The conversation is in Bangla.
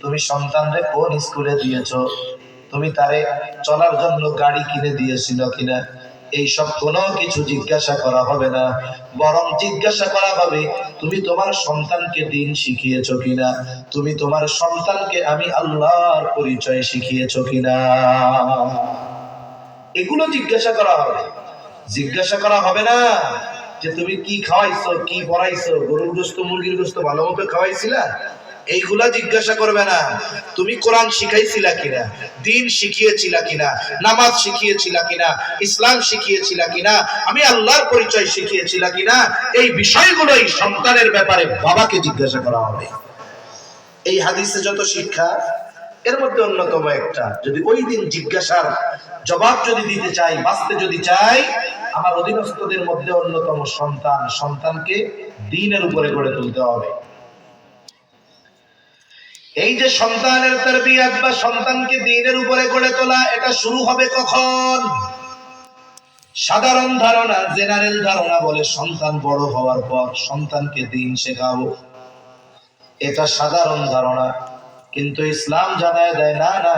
তুমি সন্তানরে কোন স্কুলে দিয়েছো, তুমি তারে চলার জন্য গাড়ি কিনে দিয়েছিল কিনা, এইসব কোনো কিছু জিজ্ঞাসা করা হবে না। বরং জিজ্ঞাসা করা হবে তুমি তোমার সন্তানকে দিন শিখিয়েছো কিনা, তুমি তোমার সন্তানকে আমি আল্লাহর পরিচয় শিখিয়েছো কিনা, এগুলো জিজ্ঞাসা করা হবে। জিজ্ঞাসা করা হবে না যে তুমি কি খাওয়াইছো, কি পড়াইছো, গরুর গোশত মুরগির গোশত ভালো মতো খাওয়াইছিলা, এইগুলা জিজ্ঞাসা করবে না। তুমি কোরআন শিখাইছিলা কিনা, দিন শিখিয়েছিলা কিনা, নামাজ শিখিয়েছিলা কিনা, ইসলাম শিখিয়েছিলা কিনা, আমি আল্লাহর পরিচয় শিখিয়েছিলা কিনা, এই বিষয়গুলোই সন্তানের ব্যাপারে বাবাকে জিজ্ঞাসা করা হবে। এই হাদিসে যত শিক্ষা, এর মধ্যে অন্যতম একটা, যদি ওই দিন জিজ্ঞাসার জবাব যদি দিতে চাই, বাঁচতে যদি চাই, আমার অধীনস্থদের মধ্যে অন্যতম সন্তানকে দ্বীনের উপরে গড়ে তুলতে হবে। এই যে সন্তানের তারবিয়াত বা সন্তানকে দ্বীনের উপরে গড়ে তোলা, এটা শুরু হবে কখন? সাধারণ ধারণা, জেনারেল ধারণা বলে সন্তান বড় হওয়ার পর সন্তানকে দ্বীন শেখাবো, এটা সাধারণ ধারণা। কিন্তু ইসলাম জানায় দেয় না, না,